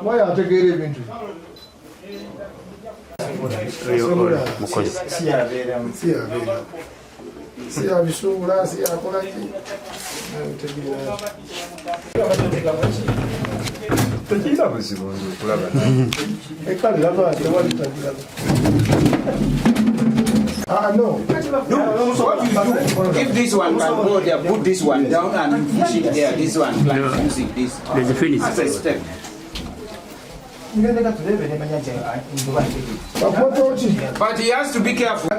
Why are you getting into? Si abisubula si akola ki tekira buzibu okulaba ekale laba tewali tagira. No. So what you do, if this one can go there, put this one down and push it there, this one, like using this. There's a finish. As a step. But he has to be careful.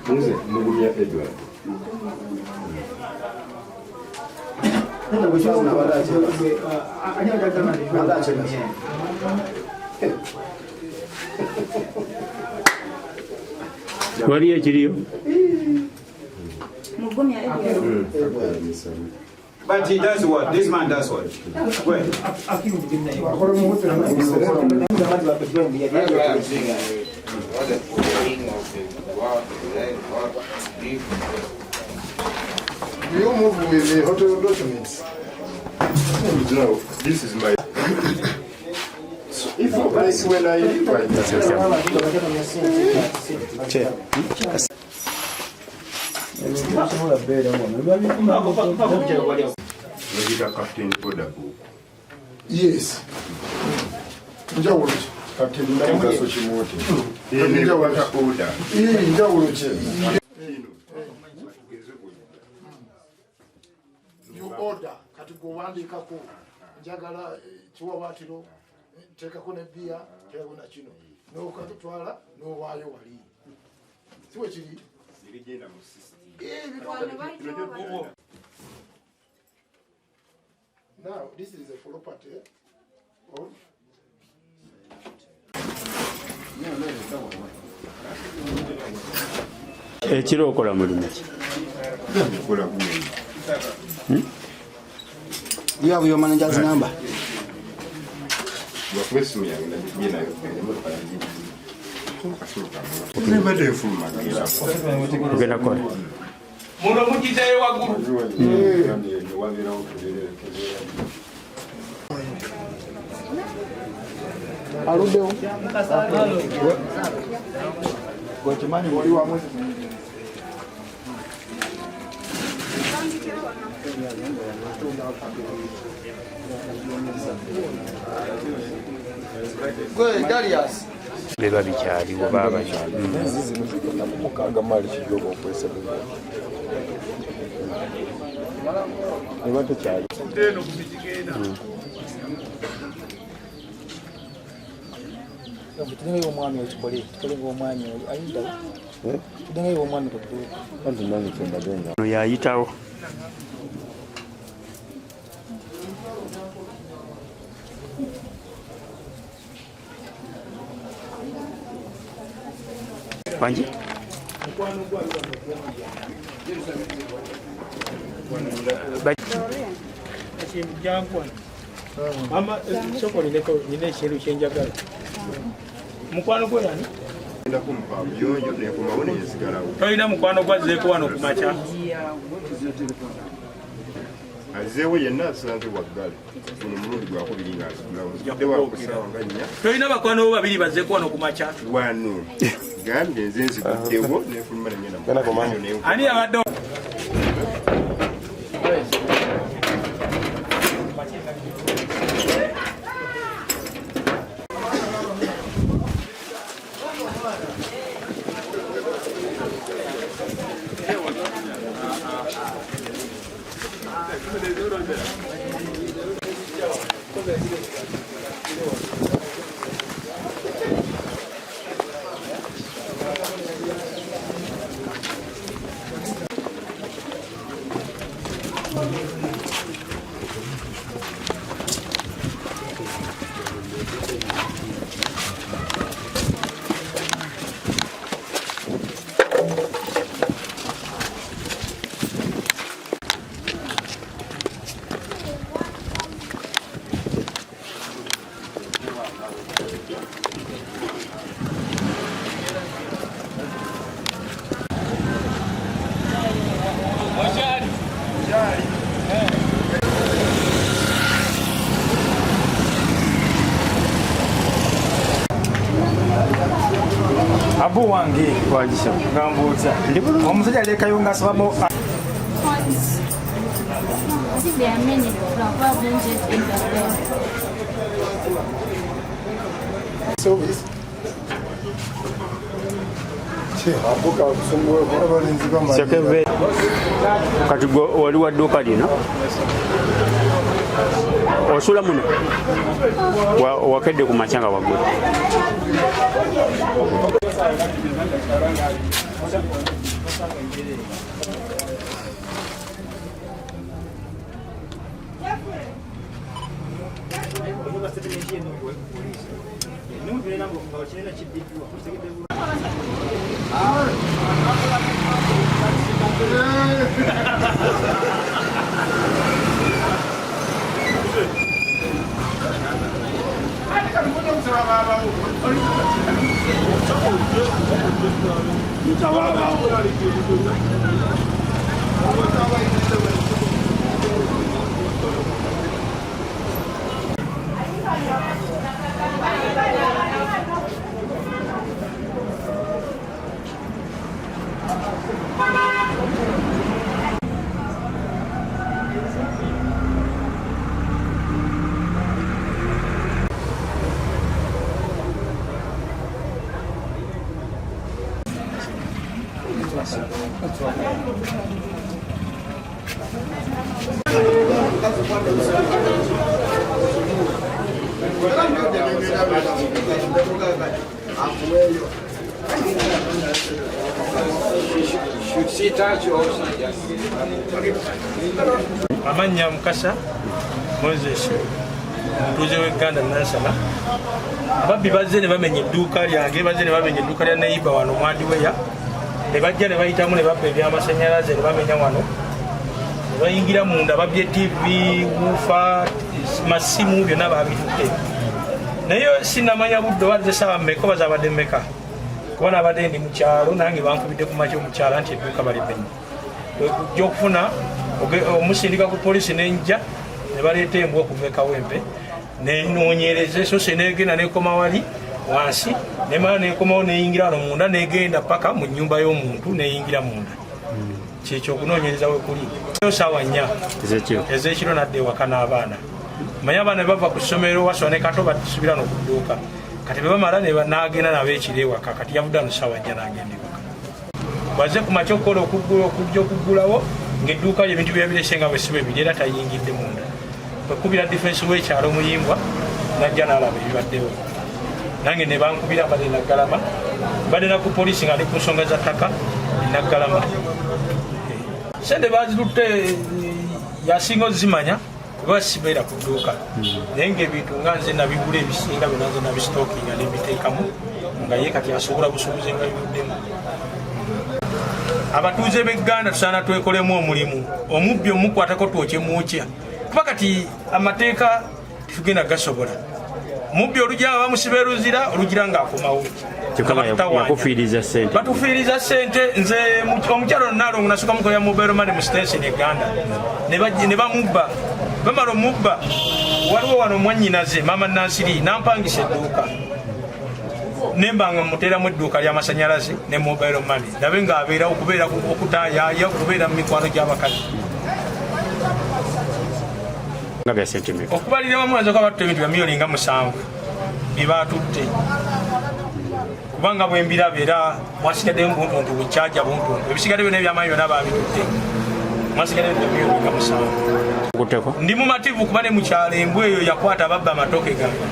nze mugumya Edward waliyo ekiriyo But he does what? This man does what? Where? You move with the hotel documents. No, this is my so if like when I leave Captain Bodabu. Yes. Njawulo. Captain Bodabu chimote. Njawulo order. Njawulo che. You order kati kuwandikako njagala kiwawatiro tekako ne bia tekako na kino n'okatutwala n'owaayo wali siwe kiri Zirigenda mu system. Now this is a property of ekiro okola mulimu ki? Kola kuyi. You have your manager's number? Wakwesimu yange nagiye nayo nebadde nfulumagera ogenda kola Muno mujitayo wagulu. aluddewo Gwekimanyi oli wamu. gwe Darius beba bikyaliwo baba mukaaga mali kijoba okwesebula eba tekyali Tudenga omwami okikole, tukolenga omwami ayinda. Tudenga omwami kutuuka. anti nange kyembagenda ono yayitawo wangi Mama, soko nine ekintu kyenjagala. Mukwano gwe yani? enda kumupa buyonjo nekumawo neyesigalawo Tolina mukwano gwazzeeko wano ku makya. azeewo yenna asanze waggale guno mulundi gwakubiri ng'asigulawo nzidde wakusaawa nga nnya Tolina bakwano bo babiri bazzeeko wano ku makya. wano gambye nze nziguddewo nefuluma nenyena Ani abadde Abu wange Wajisa. ngambuuza omusajja alekayo ng'asabamo I think there are many problems in the world. Service. Sekeve kati wali wa dduuka lino osula muno wakedde ku makya nga waggulu. Amanya Mukasa Moses omutuuze w'Eganda Nansana ababbi bazze ne bamenya edduuka lyange bazze ne bamenya edduuka lya neiba wano Mwandiweya ne bajja ne bayitamu ne babba ebyamasannyalaze ne bamenya wano ne bayingira munda babbye TV wuufa masimu byonna baabitutte naye sinnamanya budde obadde ssaawa mmeka oba zaabadde mmeka kuba naabadde ndi mu kyalo nange bankubidde ku makya omukyala nti edduuka balibbenni okujja okufuna omusindika ku poliisi nenja ne baleeta embwa okuva ekawempe nenoonyereze so se negenda nekoma wali wansi nemala nekomawo neyingira wano munda negenda paka mu nnyumba y'omuntu neyingira munda kyekyo okunoonyereza wekuli saawa 4 ezekiro nadde ewaka n'abaana manye abaana bava ku ssomero wasoma ne kato basubira nokudduuka kati bebamala nagenda nabo ekiro ewaka kati yavudde ano saawa 4 nagenda ewaka baze ku makya okukola okujja okuggulawo ng'edduuka lyo ebintu byabirese nga bwesiba ebiri era tayingidde munda kwekubira defensi w'ekyalo omuyimbwa najja n'alaba ebibaddewo nange ne bankubira mbadde naggalama mbadde na ku poliisi nga ndi ku nsonga za ttaka naggalama sente bazitutte yasinga ozimanya kuba sibeera ku dduuka naye ng'ebintu nga nze nabigula ebisinga byonna nze nabisitookinga nebiteekamu nga ye kati asobola busuubuzi nga bibuddemu abatuuze b'Egganda tusaana twekolemu omulimu omubbi omukwatako twokye mwokya kuba kati amateeka tugenda gasobola mubbi olujja bamusiba eruzira olugira ng'akomawo batufiiriza ssente nze omukyalo nalongo nasooka mukola mobile money mu station Uganda ne bamubba bamala omubba waliwo wano mwannyinaze mama Nansiri nampangisa edduuka nembanga muteeramu edduuka ly'amasannyalaze ne mobile money nabe ng'abeerawo okubeera okutayaaya okubeera mu mikwano gy'abakazi okubalira wamu nzoka batutte ebintu bya miliyoni nga 7 byebaatutte kubanga bwembiraba era mwasigadde buntuntu bukyaja buntuntu ebisigadde byonna ebyamaanyi byonna baabitutte mwasigadde ebintu bya miliyoni nga 7 ndi mumativu kuba ne mukyalo embwa eyo yakwata ababba amatoke gange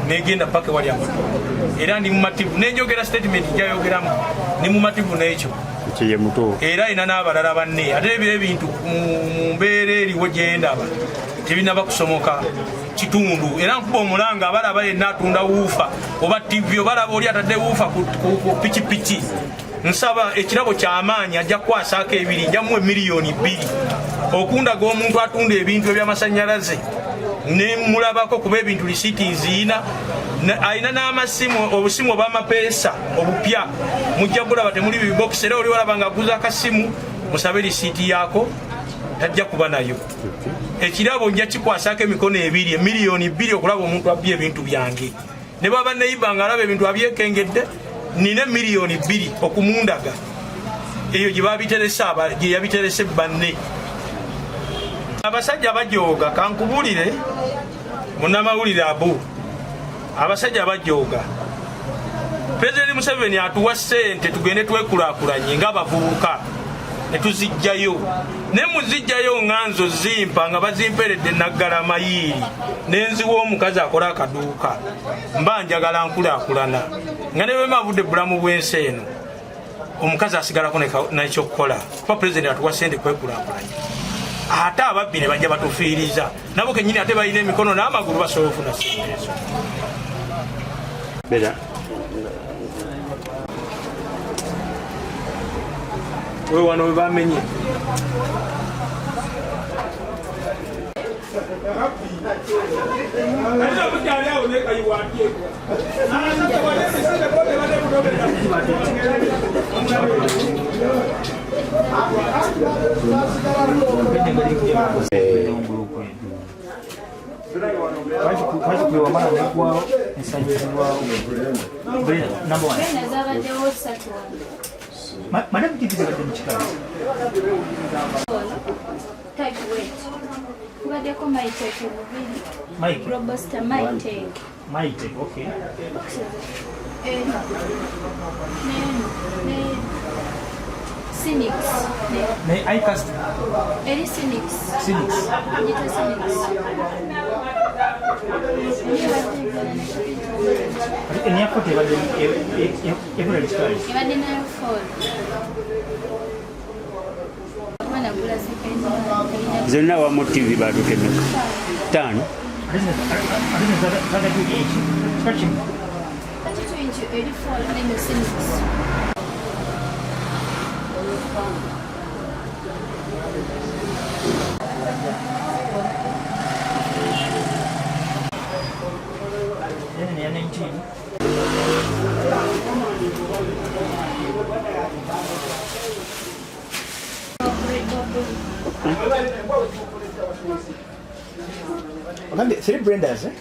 negenda paka wali amatoke era ndi mumativu nenjogera statement gyayogeramu ni mumativu n'ekyo era ina n'abalala banne ate ebiro ebintu mu mbeera eriwo gyendaba tebinaba kusomoka kitundu era nkuba omulanga abalaba yenna atunda wuufa oba TV obalaba oli atadde wuufa ku pikipiki nsaba ekirabo ky'amaanyi ajja kukwasaako ebiri njamuwe miliyoni 2 okundaga omuntu atunda ebintu ebyamasannyalaze nemulabako kuba ebintu lisiiti nziina alina n'amasimu obusimu obw'amapeesa obupya mujja kulaba temuli bibokisi era oli walaba nga aguza akasimu musabe lisiiti yaako tajja kuba nayo ekirabo nja kikwasaako emikono 2 emiliyoni 2 okulaba omuntu abbye ebintu byange ne baba neiba nga alaba ebintu abyekengedde nina miliyoni 2 okumundaga eyo gye yabiterese banne abasajja bajooga kankubulire munnamawulire abo abasajja bajooga President Museveni atuwa ssente tugende twekulaakulanye ng'abavubuka ne tuzijjayo ne muzijjayo nganzo zimpa nga bazimperedde naggala mayiiri nenziwa omukazi akola akaduuka mba njagala nkulaakulana nga ne bwe mavudde bulamu bw'ensi eno omukazi asigalako nekyokukola kuba President atuwa ssente kwekulaakulanye ate ababbi ne bajja batufiiriza nabo kenyini ate balina emikono n'amagulu basobola okufuna ssente ezo. We wano we bamenye Madam Titi is in Chicago. Type weight. What do you call my take? Mike. Robusta, my take. My take, okay. Cynics. I cast. Any cynics. Cynics. Any effort every experience. Zonna wamu TV batukemeka 5 3 Brendas, eh?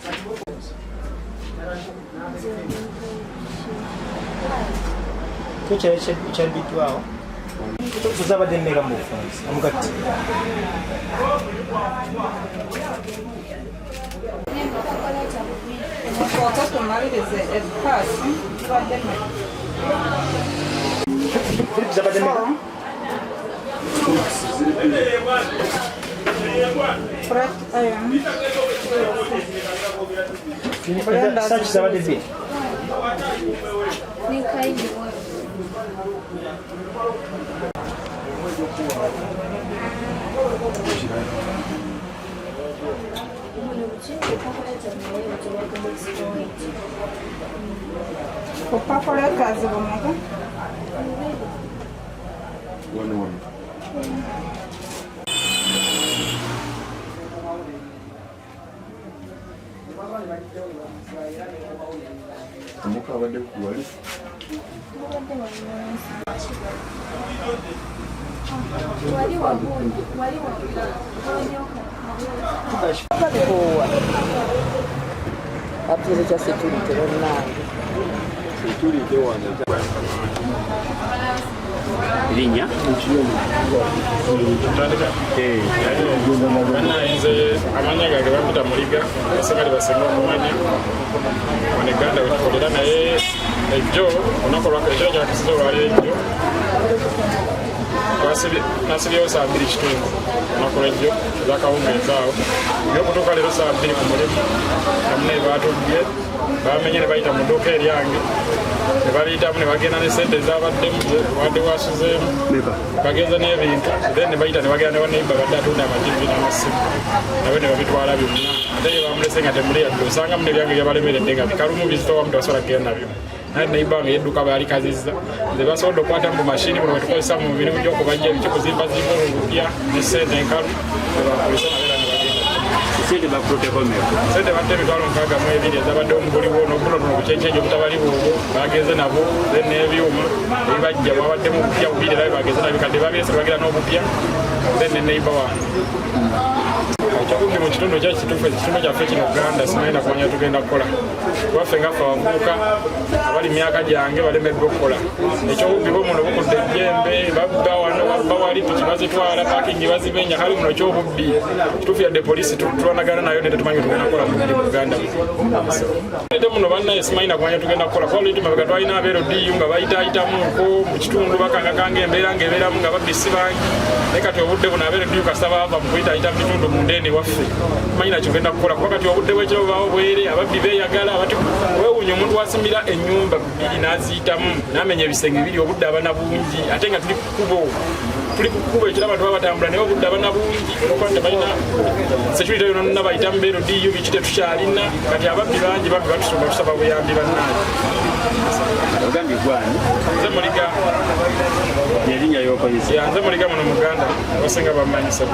C'è abituato. Usava del mega muffins. I'm got. Usava del mega. Such usava del bit. Linea? Amanya gage bamuta muliga asekali basenga okumanya waneganda wetukolera naye ejjo onakolwa ekiro kyakisiza olwali ejjo nasibyewo saa 2 kitundu onakola ejjo zakawungeeza awo ebyokutuuka leero saa 2 ku mulimu namunaye baatubbye bamenye ne bayita mu dduuka eryange ne baliyitamu ne bagenda ne sente ezabaddemu wadde wasuzeemu bagenza n'ebintu then ne bayita ne bagenda ne baneiba badde atunda amativi n'amasimu nabe ne babitwala byonna ate ye bamulese nga temuli yadde osangamu nebyange byabalemeredde nga bikalumu bizitowamu tebasobola kugenda nabyo naye neiba nga yedduka baalikazizza nze basobodde okukwata mu mashini muno wetukozesa mu mirimu gy'okubajja ebikikuzimbazimba olubupya ne sente enkalu ebakulisa nabeera ne bagenda sente sente batte emitwalo 62 ezabadde omuguliwo n'obutonotono bukyekyejo butabali bwobwo bagenze nabo then n'ebyuma ebibajja bwabaddemu obupya bubiri era bagenze nabikadde babyese bagenda n'obupya then ne neiba wange ekyokubbi mu kitundu kyaki kituufu ekitundu kyaffe kino Uganda simanyi nakumanya tugenda kukola kuwaffe ngaffe abavubuka abali myaka gyange balemeddwa okukola ekyokubbi bo muno bukudde ejjembe babba wano babba wali piki bazitwala pakingi bazibenya kale muno ekyobubbi kituufu yadde polisi tulwanagana nayo ne tetumanyi tugenda kukola mu Uganda ate muno bannaye simanyi nakumanya tugenda kukola kuba lweti mabega twalina abeerodiyu nga bayitaayitamuko mu kitundu bakangakanga embeera ng'ebeeramu nga babbisi bangi naye kati obudde buno abeerodiyu kasita baava mu kuyitaayita mu bitundu mu ndeene waffe tumanyi nakyo genda kukola kuba kati obudde bwekiro bubaawo bwere ababbi beeyagala abati weewuunya omuntu wasimira ennyumba bbiri n'aziyitamu n'amenya ebisenge bibiri obudde abana bungi ate nga tuli ku kkubo ekiraba tuba batambula naye obudde abana bungi okuba tebalina security yonna bayitamu beerodiyu biki tetukyalina kati ababbi bangi babbi batusoma tusaba buyambi bannange ogambye gwani nze muliga erinnya y'okoyesa nze muliga muno mu Uganda abasinga bamanyisa